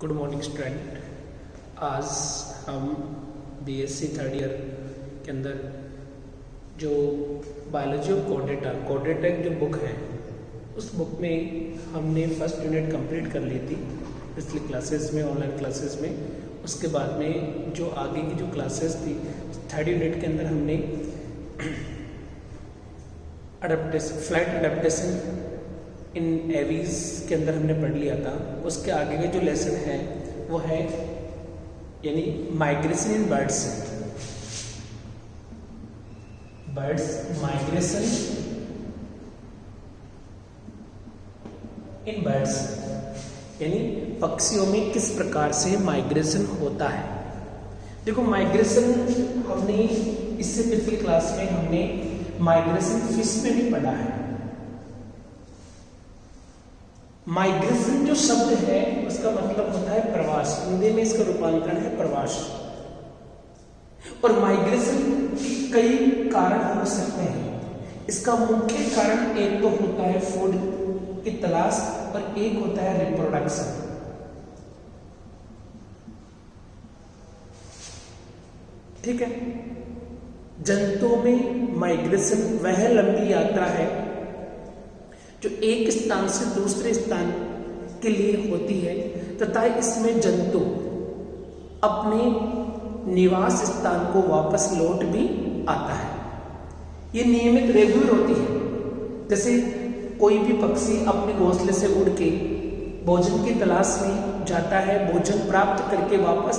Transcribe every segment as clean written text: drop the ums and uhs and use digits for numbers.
Good morning student. आज हम BSc third year के अंदर जो बायोलॉजी ऑफ कोडेटा जो बुक है, उस बुक में हमने फर्स्ट यूनिट कंप्लीट कर ली थी पिछली क्लासेस में, ऑनलाइन क्लासेस में। उसके बाद में जो आगे की जो क्लासेस थी, थर्ड यूनिट के अंदर हमने फ्लाइट अडेप्टेशन इन एवीज के अंदर हमने पढ़ लिया था। उसके आगे का जो लेसन है वो है यानी migration in birds migration in birds, यानी पक्षियों में किस प्रकार से माइग्रेशन होता है। देखो, माइग्रेशन हमने इससे पिछली क्लास में हमने माइग्रेशन फिश में भी पढ़ा है। माइग्रेशन जो शब्द है उसका मतलब होता है प्रवास। हिंदी में इसका रूपांतरण है प्रवास। और माइग्रेशन के कई कारण हो सकते हैं। इसका मुख्य कारण एक तो होता है फूड की तलाश और एक होता है रिप्रोडक्शन। ठीक है, जंतुओं में माइग्रेशन वह लंबी यात्रा है जो एक स्थान से दूसरे स्थान के लिए होती है तथा इसमें जंतु अपने निवास स्थान को वापस लौट भी आता है। ये नियमित रेगुलर होती है। जैसे कोई भी पक्षी अपने घोंसले से उड़ के भोजन की तलाश में जाता है, भोजन प्राप्त करके वापस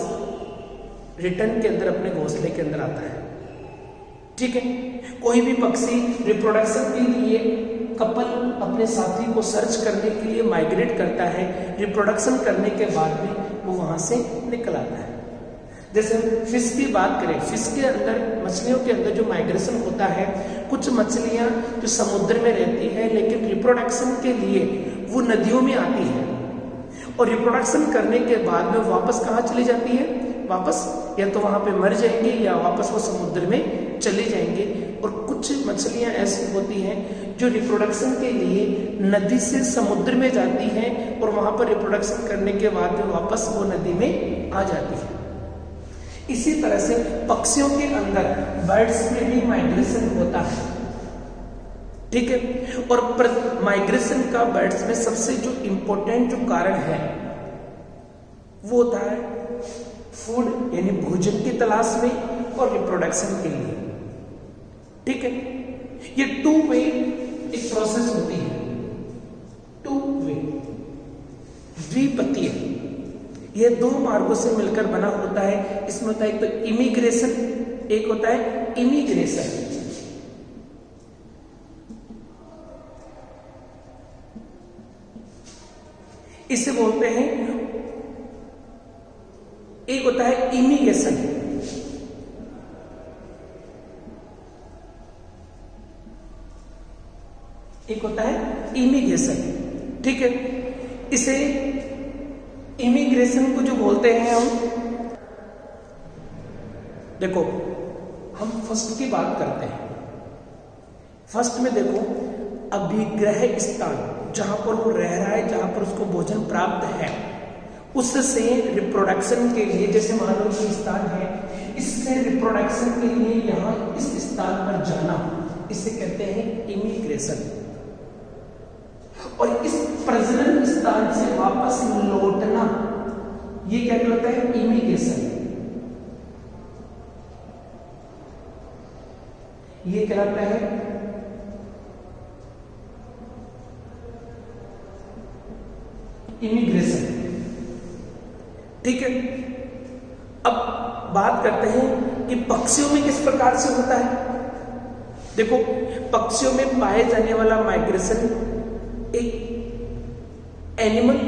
रिटर्न के अंदर अपने घोंसले के अंदर आता है। ठीक है, कोई भी पक्षी रिप्रोडक्शन के लिए कपल अपने साथी को सर्च करने के लिए माइग्रेट करता है। रिप्रोडक्शन करने के बाद में वो वहां से निकल आता है। जैसे फिश की बात करें, फिश के अंदर, मछलियों के अंदर जो माइग्रेशन होता है, कुछ मछलियां जो समुद्र में रहती है लेकिन रिप्रोडक्शन के लिए वो नदियों में आती है और रिप्रोडक्शन करने के बाद में वापस कहाँ चली जाती है, वापस या तो वहां पे मर जाएंगे या वापस वो समुद्र में चले जाएंगे। और कुछ मछलियां ऐसी होती हैं जो रिप्रोडक्शन के लिए नदी से समुद्र में जाती हैं और वहां पर रिप्रोडक्शन करने के बाद में वापस वो नदी में आ जाती है। इसी तरह से पक्षियों के अंदर, बर्ड्स में भी माइग्रेशन होता है। ठीक है, और माइग्रेशन का बर्ड्स में सबसे जो इंपॉर्टेंट जो कारण है वो होता है फूड, यानी भोजन की तलाश में और रिप्रोडक्शन के लिए। ठीक है, ये टू वे एक प्रोसेस होती है, टू वे, द्विपथीय। ये दो मार्गों से मिलकर बना होता है। इसमें होता है एक तो इमिग्रेशन, एक होता है इमिग्रेशन। इसे बोलते हैं, एक होता है इमिग्रेशन, एक होता है इमिग्रेशन। ठीक है, इसे इमिग्रेशन को जो बोलते हैं हम, देखो हम फर्स्ट की बात करते हैं। फर्स्ट में देखो, अभिग्रह स्थान, जहां पर वो रह रहा है, जहां पर उसको भोजन प्राप्त है, उससे रिप्रोडक्शन के लिए, जैसे मान लो ये स्थान है, इससे रिप्रोडक्शन के लिए यहां इस स्थान पर जाना, इसे कहते हैं इमिग्रेशन। और इस प्रजनन स्थान से वापस लौटना, ये क्या कहलाता है, इमिग्रेशन। ये कहलाता है इमिग्रेशन। ठीक है, अब बात करते हैं कि पक्षियों में किस प्रकार से होता है। देखो, पक्षियों में पाए जाने वाला माइग्रेशन एक एनिमल,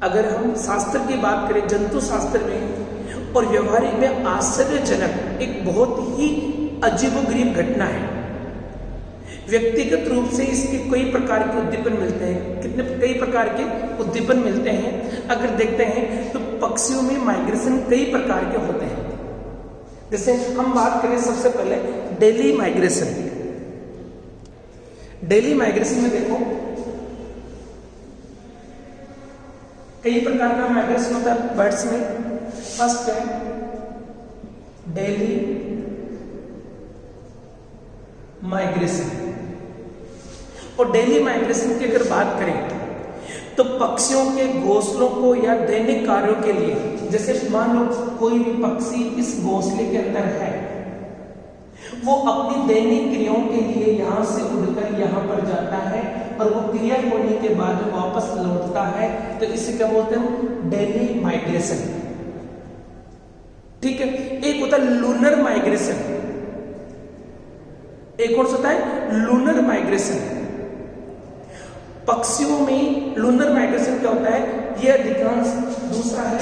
अगर हम शास्त्र की बात करें, जंतु शास्त्र में और व्यवहारिक में आश्चर्यजनक एक बहुत ही अजीबोगरीब घटना है। व्यक्तिगत रूप से इसके कई प्रकार के उद्दीपन मिलते हैं, कई प्रकार के उद्दीपन मिलते हैं। अगर देखते हैं तो पक्षियों में माइग्रेशन कई प्रकार के होते हैं। जैसे हम बात करें सबसे पहले डेली माइग्रेशन। डेली माइग्रेशन में देखो, कई प्रकार का माइग्रेशन होता है बर्ड्स में। फर्स्ट है डेली माइग्रेशन। और डेली माइग्रेशन की अगर बात करें तो पक्षियों के घोंसलों को या दैनिक कार्यों के लिए, जैसे मान लो कोई भी पक्षी इस घोंसले के अंदर है, वो अपनी दैनिक क्रियाओं के लिए यहां से उड़कर यहां पर जाता है और वो क्रिया होने के बाद वापस लौटता है, तो इसे क्या बोलते हैं? Daily migration. ठीक है। एक होता है लूनर माइग्रेशन, एक और होता है लूनर माइग्रेशन। पक्षियों में लूनर माइग्रेशन क्या होता है? यह अधिकांश, दूसरा है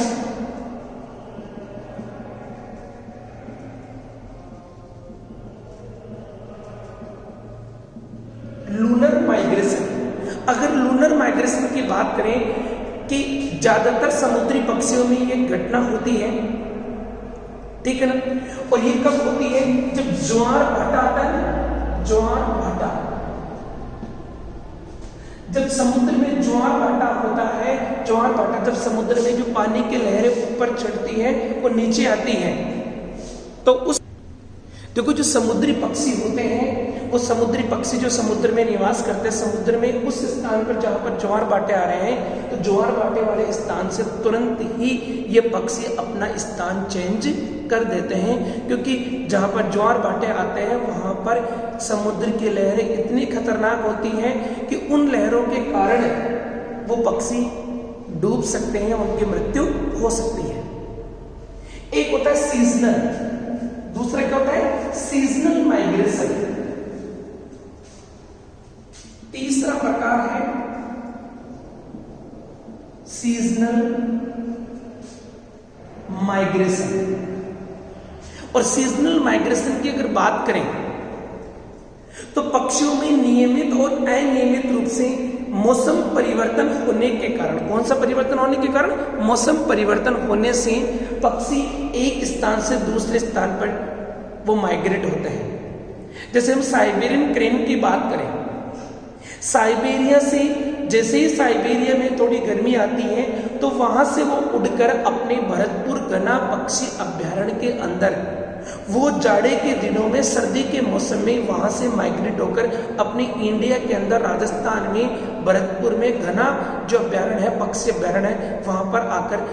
लूनर माइग्रेशन। अगर लूनर माइग्रेशन की बात करें कि ज्यादातर समुद्री पक्षियों में यह घटना होती है, ठीक है ना। और ये कब होती है? जब ज्वार भाटा आता है ना, ज्वार भाटा, जब समुद्र में ज्वार भाटा होता है, ज्वार भाटा जब समुद्र में जो पानी की लहरें ऊपर चढ़ती है वो नीचे आती है, तो उस देखो जो समुद्री पक्षी होते हैं, वो समुद्री पक्षी जो समुद्र में निवास करते हैं, समुद्र में उस स्थान पर जहां पर ज्वार भाटे आ रहे हैं, तो ज्वार भाटे वाले स्थान से तुरंत ही ये पक्षी अपना स्थान चेंज कर देते हैं, क्योंकि जहां पर ज्वार भाटे आते हैं वहां पर समुद्र की लहरें इतनी खतरनाक होती हैं कि उन लहरों के कारण वो पक्षी डूब सकते हैं, उनकी मृत्यु हो सकती है। एक होता है सीजनल, दूसरा क्या होता है? Seasonal migration. तीसरा प्रकार है सीजनल माइग्रेशन। और सीजनल माइग्रेशन की अगर बात करें तो पक्षियों में नियमित और अनियमित रूप से मौसम परिवर्तन होने के कारण, कौन सा परिवर्तन होने के कारण? मौसम परिवर्तन होने से पक्षी एक स्थान से दूसरे स्थान पर वो माइग्रेट होते हैं। जैसे हम साइबेरियन क्रेन की बात करें, साइबेरिया से जैसे ही साइबेरिया में थोड़ी गर्मी आती है तो वहां से वो उड़कर अपने भरतपुर घना पक्षी अभ्यारण्य के अंदर वो जाड़े के दिनों में, सर्दी के मौसम में वहां से माइग्रेट होकर अपनी इंडिया के अंदर राजस्थान में भरतपुर में घना जो अभ्यारण्य है, पक्षी अभ्यारण्य है, वहां पर आकर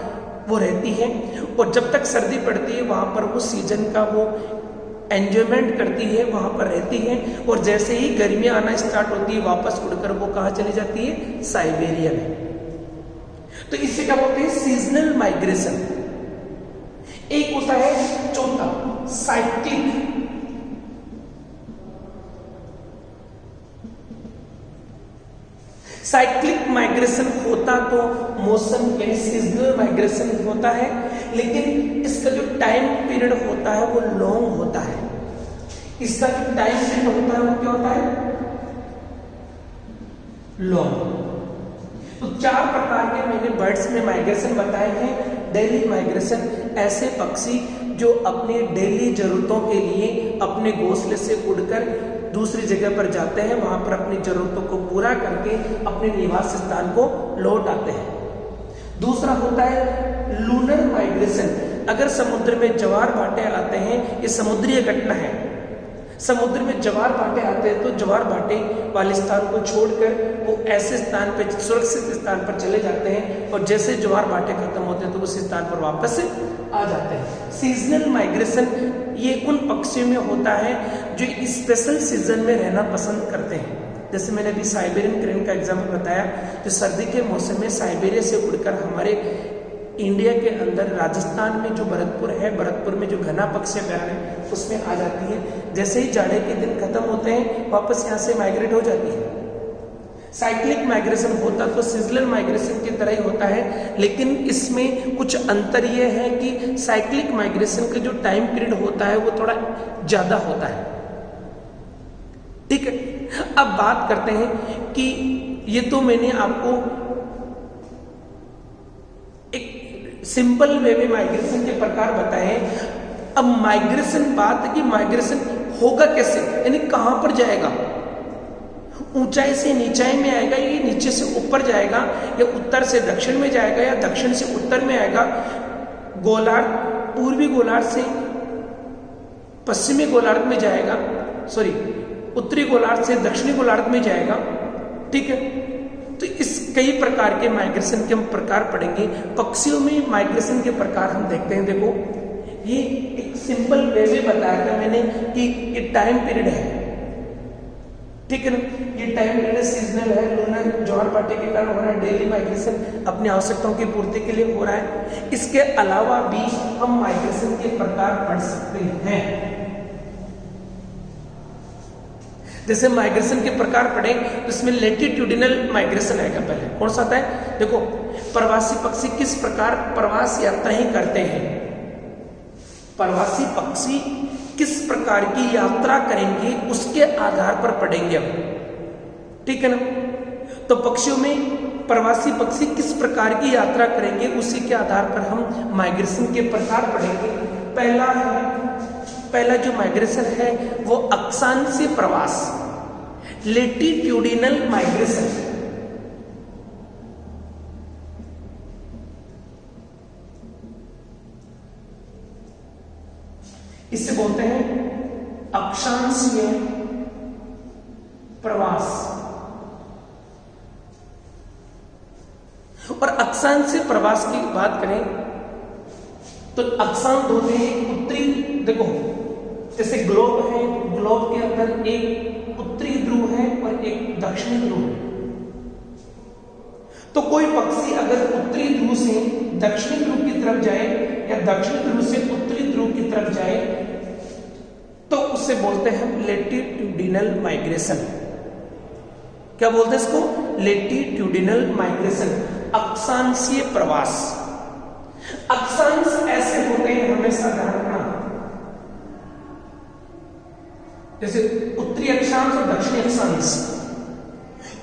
वो रहती है। और जब तक सर्दी पड़ती है वहां पर वो सीजन का वो एंजॉयमेंट करती है, वहां पर रहती है। और जैसे ही गर्मियां आना स्टार्ट होती है वापस उड़कर वो कहां चली जाती है? साइबेरिया में। तो इससे क्या बोलते हैं? Seasonal migration. एक होता है चौथा साइक्लिक। साइक्लिक माइग्रेशन होता तो मौसम के सीजनल माइग्रेशन होता है, लेकिन इसका जो टाइम पीरियड होता है वो लॉन्ग होता है। इसका जो टाइम पीरियड होता है वो क्या होता है? लॉन्ग। तो 4 प्रकार के मैंने बर्ड्स में माइग्रेशन बताए हैं। डेली माइग्रेशन, ऐसे पक्षी जो अपने डेली जरूरतों के लिए अपने घोंसले से उड़कर दूसरी जगह पर जाते हैं, वहां पर अपनी जरूरतों को पूरा करके अपने निवास स्थान को लौट आते हैं। दूसरा होता है लूनर माइग्रेशन। अगर समुद्र में ज्वार भाटे आते हैं, ये समुद्रीय घटना है, समुद्र में ज्वार भाटे आते हैं तो ज्वार भाटे वाले स्थान को छोड़कर वो ऐसे स्थान पर, सुरक्षित स्थान पर चले जाते हैं, और जैसे ज्वार भाटे खत्म होते हैं तो उस स्थान पर वापस आ जाते हैं। सीजनल माइग्रेशन ये उन पक्षियों में होता है जो स्पेशल सीजन में रहना पसंद करते हैं। जैसे मैंने अभी साइबेरियन क्रेन का एग्जाम्पल बताया, जो सर्दी के मौसम में साइबेरिया से उड़कर हमारे इंडिया के अंदर राजस्थान में जो भरतपुर है, भरतपुर में जो घना पक्षी अभ्यारण्य है उसमें आ जाती है। जैसे ही जाड़े के दिन खत्म होते हैं वापस यहाँ से माइग्रेट हो जाती है। साइक्लिक माइग्रेशन होता तो सीजनल माइग्रेशन की तरह ही होता है, लेकिन इसमें कुछ अंतर यह है कि साइक्लिक माइग्रेशन का जो टाइम पीरियड होता है वो थोड़ा ज्यादा होता है। ठीक है, अब बात करते हैं कि ये तो मैंने आपको एक सिंपल वे में माइग्रेशन के प्रकार बताए। अब माइग्रेशन, बात है कि माइग्रेशन होगा कैसे, यानी कहां पर जाएगा, ऊंचाई से नीचाई में आएगा, ये नीचे से ऊपर जाएगा, या उत्तर से दक्षिण में जाएगा, या दक्षिण से उत्तर में आएगा, गोलार्ध पूर्वी गोलार्ध से पश्चिमी गोलार्ध में जाएगा, सॉरी उत्तरी गोलार्ध से दक्षिणी गोलार्ध में जाएगा। ठीक है, तो इस कई प्रकार के माइग्रेशन के हम प्रकार पढ़ेंगे। पक्षियों में माइग्रेशन के प्रकार हम देखते हैं। देखो ये एक सिंपल वे में बताया था मैंने कि ये टाइम पीरियड है, ठीक है ना, ये टाइम पीरियड सीजनल है, लूनर ज्वार भाटे के कारण हो रहा है, डेली माइग्रेशन अपनी आवश्यकताओं की पूर्ति के लिए हो रहा है। इसके अलावा भी हम माइग्रेशन के प्रकार पढ़ सकते हैं। जैसे माइग्रेशन के प्रकार पढ़े तो इसमें लेटिट्यूडिनल माइग्रेशन आएगा। पहले कौन सा आता है, देखो प्रवासी पक्षी किस प्रकार प्रवास यात्राएं करते हैं। प्रवासी पक्षी किस प्रकार की यात्रा करेंगे उसके आधार पर पढ़ेंगे हम, ठीक है ना। तो पक्षियों में प्रवासी पक्षी किस प्रकार की यात्रा करेंगे उसी के आधार पर हम माइग्रेशन के प्रकार पढ़ेंगे। पहला जो माइग्रेशन है वो अक्षांशीय प्रवास, लेटिट्यूडिनल माइग्रेशन। इसे बोलते हैं अक्षांशीय प्रवास। और अक्षांशीय प्रवास की बात करें तो अक्षांश होते हैं उत्तरी, देखो जैसे ग्लोब है, ग्लोब के अंदर एक उत्तरी ध्रुव है और एक दक्षिणी ध्रुव है। तो कोई पक्षी अगर उत्तरी ध्रुव से दक्षिणी ध्रुव की तरफ जाए या दक्षिणी ध्रुव से उत्तरी ध्रुव की तरफ जाए तो उसे बोलते हैं लेटिट्यूडिनल माइग्रेशन। क्या बोलते हैं इसको, लेटिट्यूडिनल माइग्रेशन, अक्षांशीय प्रवास। अक्षांश ऐसे होते हैं हमेशा ध्यान रखना, जैसे उत्तरी अक्षांश और दक्षिणी अक्षांश।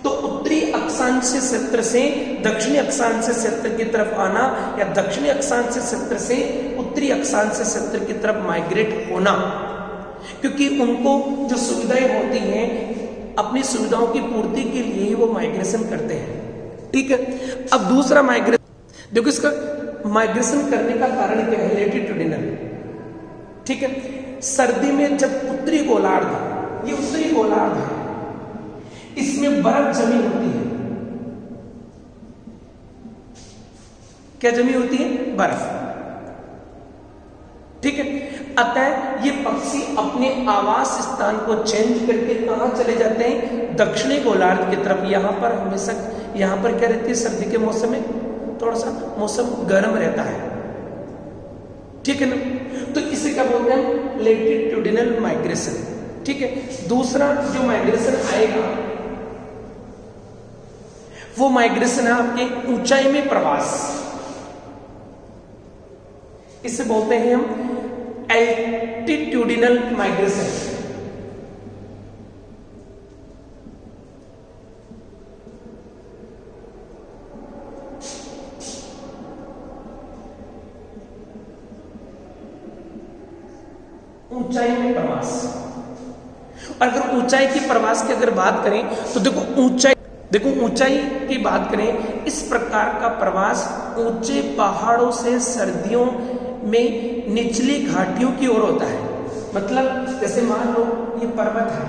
तो उत्तरी अक्षांश क्षेत्र से दक्षिणी अक्षांश क्षेत्र की तरफ आना या दक्षिणी अक्षांश क्षेत्र से उत्तरी अक्षांश क्षेत्र की तरफ माइग्रेट होना, क्योंकि उनको जो सुविधाएं होती हैं अपनी सुविधाओं की पूर्ति के लिए ही वो माइग्रेशन करते हैं, ठीक है। अब दूसरा माइग्रेशन, देखो इसका माइग्रेशन करने का कारण क्या है, लेटिट्यूडिनल, ठीक है। सर्दी में जब उत्तरी गोलार्ध, ये उत्तरी गोलार्ध है, इसमें बर्फ जमी होती है। क्या जमी होती है, बर्फ, ठीक है। अतः ये पक्षी अपने आवास स्थान को चेंज करके कहां चले जाते हैं, दक्षिणी गोलार्ध की तरफ। यहां पर हमेशा, यहां पर क्या रहती है, सर्दी के मौसम में थोड़ा सा मौसम गर्म रहता है, ठीक है ना। तो इसे क्या बोलते हैं, लेटिट्यूडिनल माइग्रेशन, ठीक है। दूसरा जो माइग्रेशन आएगा वो माइग्रेशन है आपके ऊंचाई में प्रवास। इसे बोलते हैं हम एल्टीट्यूडिनल माइग्रेशन। ऊंचाई में प्रवास। अगर ऊंचाई की प्रवास की अगर बात करें तो देखो ऊंचाई की बात करें, इस प्रकार का प्रवास ऊंचे पहाड़ों से सर्दियों में निचली घाटियों की ओर होता है। मतलब जैसे मान लो ये पर्वत है,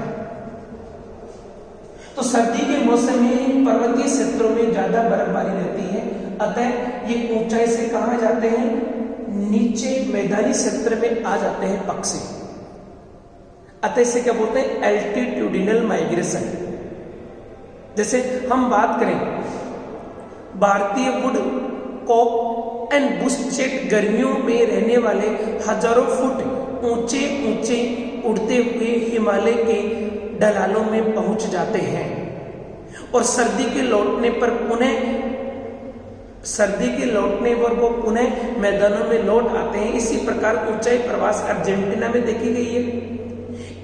तो सर्दी के मौसम में पर्वतीय क्षेत्रों में ज्यादा बर्फबारी रहती है, अतः ये ऊंचाई से कहां जाते हैं, नीचे मैदानी क्षेत्र में आ जाते हैं पक्षी। अतः इसे क्या बोलते हैं, एल्टीट्यूडिनल माइग्रेशन। जैसे हम बात करें भारतीय वुड कॉक एंड बुशचेट, गर्मियों में रहने वाले हजारों फुट ऊंचे ऊंचे उड़ते हुए हिमालय के ढलानों में पहुंच जाते हैं और सर्दी के लौटने पर वो पुनः मैदानों में लौट आते हैं। इसी प्रकार ऊंचाई प्रवास अर्जेंटीना में देखी गई है।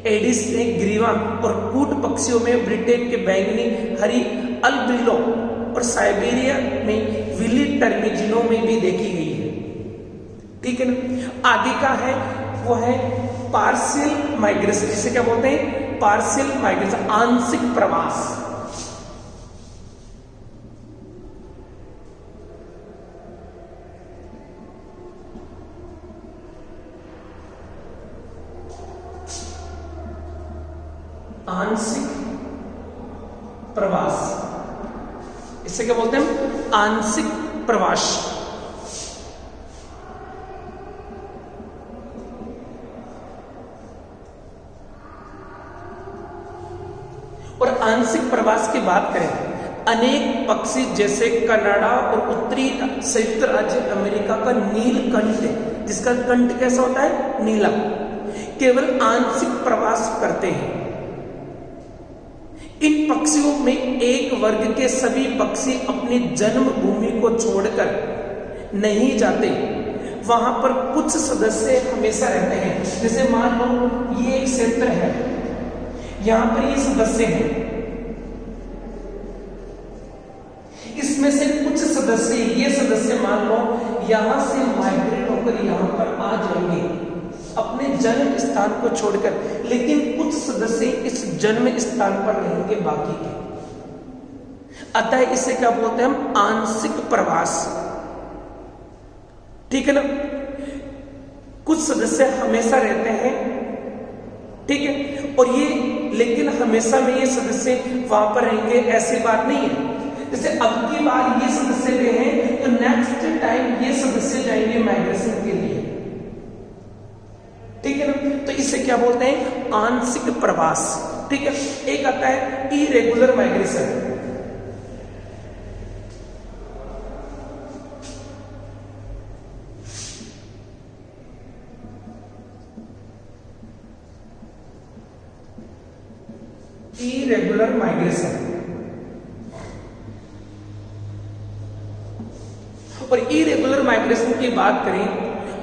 एडिस ने ग्रीवा और कूट पक्षियों में ब्रिटेन के बैंगनी हरी अल्बिलो और साइबेरिया में विली टर्मिजिनो में भी देखी गई है, ठीक है ना। आगे का है वो है पार्शियल माइग्रेशन। इसे क्या बोलते हैं, पार्शियल माइग्रेशन, आंशिक प्रवास। आंशिक प्रवास, इसे क्या बोलते हैं? आंशिक प्रवास। और आंशिक प्रवास की बात करें, अनेक पक्षी जैसे कनाडा और उत्तरी संयुक्त राज्य अमेरिका का नीलकंठ, जिसका कंठ कैसा होता है? नीला, केवल आंशिक प्रवास करते हैं। इन पक्षियों में एक वर्ग के सभी पक्षी अपनी जन्मभूमि को छोड़कर नहीं जाते, वहां पर कुछ सदस्य हमेशा रहते हैं। जैसे मान लो ये एक क्षेत्र है, यहां पर ये सदस्य हैं, इसमें से कुछ सदस्य, ये सदस्य मान लो यहां से माइग्रेट होकर यहां पर आ जाएंगे अपने जन्म स्थान को छोड़कर, लेकिन कुछ सदस्य इस जन्म स्थान पर रहेंगे बाकी के। अतः इसे क्या बोलते हैं हम? आंशिक प्रवास। ठीक है ना? कुछ सदस्य हमेशा रहते हैं, ठीक है, और ये लेकिन हमेशा में ये सदस्य वहां पर रहेंगे ऐसी बात नहीं है। जैसे अब की बार ये सदस्य गए हैं तो नेक्स्ट टाइम ये सदस्य जाएंगे माइग्रेशन के लिए, ठीक है ना? तो इसे क्या बोलते हैं? आंशिक प्रवास। ठीक है। एक आता है इरेगुलर माइग्रेशन। इरेगुलर माइग्रेशन, और इरेगुलर माइग्रेशन की बात करें,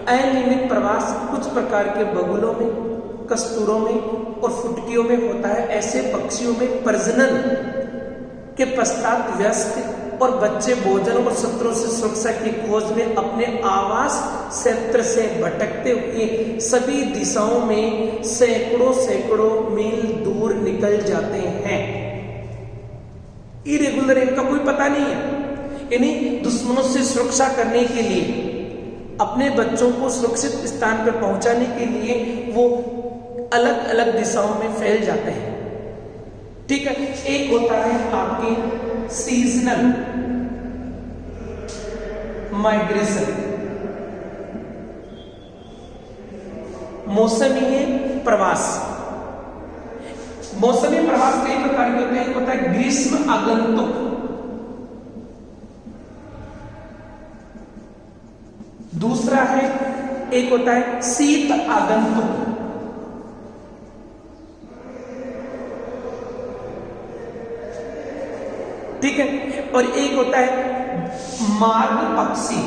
अनियमित प्रवास कुछ प्रकार के बगुलों में, कस्तूरों में और फुटकियों में होता है। ऐसे पक्षियों में प्रजनन के पश्चात वयस्क और बच्चे भोजन और शत्रुओं से सुरक्षा की खोज में अपने आवास क्षेत्र से भटकते हुए सभी दिशाओं में सैकड़ों मील दूर निकल जाते हैं। इरेगुलर इनका कोई पता नहीं है, यानी दुश्मनों से सुरक्षा करने के लिए, अपने बच्चों को सुरक्षित स्थान पर पहुंचाने के लिए वो अलग अलग दिशाओं में फैल जाते हैं। ठीक है। एक होता है आपकी सीजनल माइग्रेशन, मौसमी प्रवास। मौसमी प्रवास कई प्रकार के होते हैं। एक होता है ग्रीष्म आगंतुक, दूसरा है एक होता है शीत आगंतुक, ठीक है, और एक होता है मार्ग पक्षी,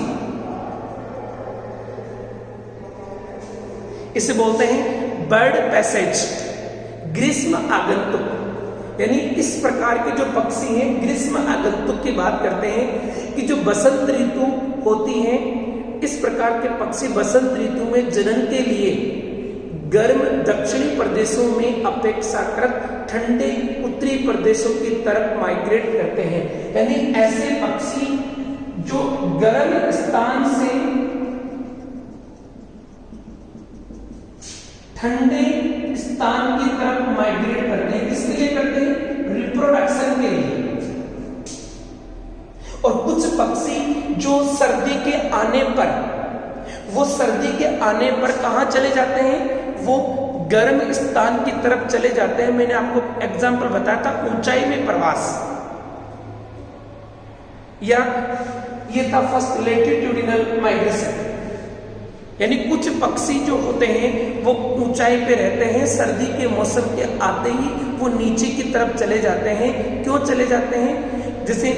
इसे बोलते हैं बर्ड पैसेज, ग्रीष्म आगंतुक। यानी इस प्रकार के जो पक्षी हैं ग्रीष्म आगंतुक की बात करते हैं कि जो बसंत ऋतु होती है, इस प्रकार के पक्षी बसंत ऋतु में जनन के लिए गर्म दक्षिणी प्रदेशों में अपेक्षाकृत ठंडे उत्तरी प्रदेशों की तरफ माइग्रेट करते हैं। यानी ऐसे पक्षी जो गर्म स्थान से ठंडे स्थान की तरफ माइग्रेट करते हैं। किसके लिए करते हैं? रिप्रोडक्शन के लिए। और कुछ पक्षी जो सर्दी के आने पर, वो सर्दी के आने पर कहां चले जाते हैं? वो गर्म स्थान की तरफ चले जाते हैं। मैंने आपको एग्जाम्पल बताया था ऊंचाई में प्रवास, या ये था फर्स्ट लैटिट्यूडिनल माइग्रेशन। यानी कुछ पक्षी जो होते हैं वो ऊंचाई पे रहते हैं, सर्दी के मौसम के आते ही वो नीचे की तरफ चले जाते हैं। क्यों चले जाते हैं? जैसे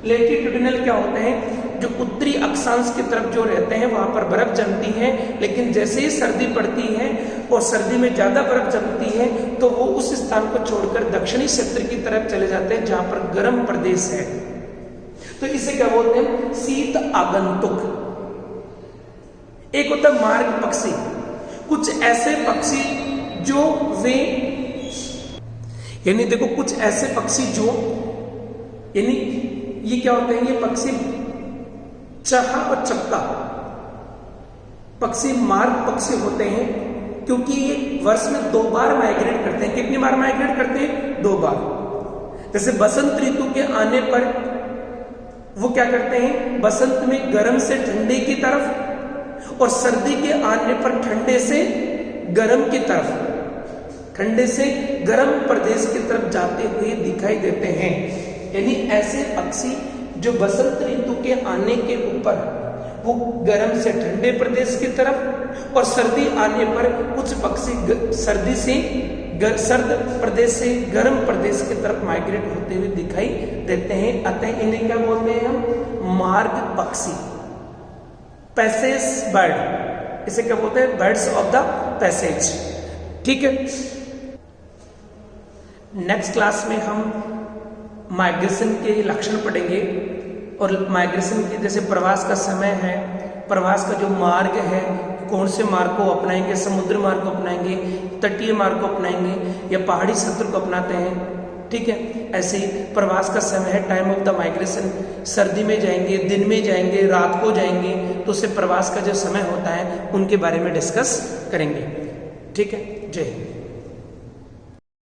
लैटिट्यूडिनल क्या होते हैं? जो उत्तरी अक्षांश की तरफ जो रहते हैं वहां पर बर्फ जमती है, लेकिन जैसे ही सर्दी पड़ती है और सर्दी में ज्यादा बर्फ जमती है तो वो उस स्थान को छोड़कर दक्षिणी क्षेत्र की तरफ चले जाते हैं जहां पर गर्म प्रदेश है। तो इसे क्या बोलते हैं? शीत आगंतुक। एक होता है मार्ग पक्षी। कुछ ऐसे पक्षी जो वे यानी देखो कुछ ऐसे पक्षी जो, यानी ये क्या होते हैं, ये पक्षी चरहा और चक्का पक्षी मार्ग पक्षी होते हैं, क्योंकि ये वर्ष में 2 बार माइग्रेट करते हैं। कितनी बार माइग्रेट करते हैं? 2 बार। जैसे बसंत ऋतु के आने पर वो क्या करते हैं, बसंत में गर्म से ठंडे की तरफ और सर्दी के आने पर ठंडे से गर्म की तरफ, ठंडे से गर्म प्रदेश की तरफ जाते हुए दिखाई देते हैं। यानी ऐसे पक्षी जो बसंत ऋतु के आने के ऊपर वो गर्म से ठंडे प्रदेश की तरफ और सर्दी आने पर कुछ पक्षी सर्दी से सर्द प्रदेश से गर्म प्रदेश की तरफ माइग्रेट होते हुए दिखाई देते हैं। अतः इन्हें क्या बोलते हैं हम? मार्ग पक्षी, पैसेज बर्ड, इसे क्या बोलते हैं? Birds of the passage. ठीक है, नेक्स्ट क्लास में हम माइग्रेशन के लक्षण पढ़ेंगे और माइग्रेशन के जैसे प्रवास का समय है, प्रवास का जो मार्ग है, कौन से मार्ग को अपनाएंगे, समुद्र मार्ग को अपनाएंगे, तटीय मार्ग को अपनाएंगे या पहाड़ी क्षेत्र को अपनाते हैं। ठीक है, ऐसे ही प्रवास का समय है, टाइम ऑफ द माइग्रेशन, सर्दी में जाएंगे, दिन में जाएंगे, रात को जाएंगे, तो उससे प्रवास का जो समय होता है उनके बारे में डिस्कस करेंगे। ठीक है, जय हिंद।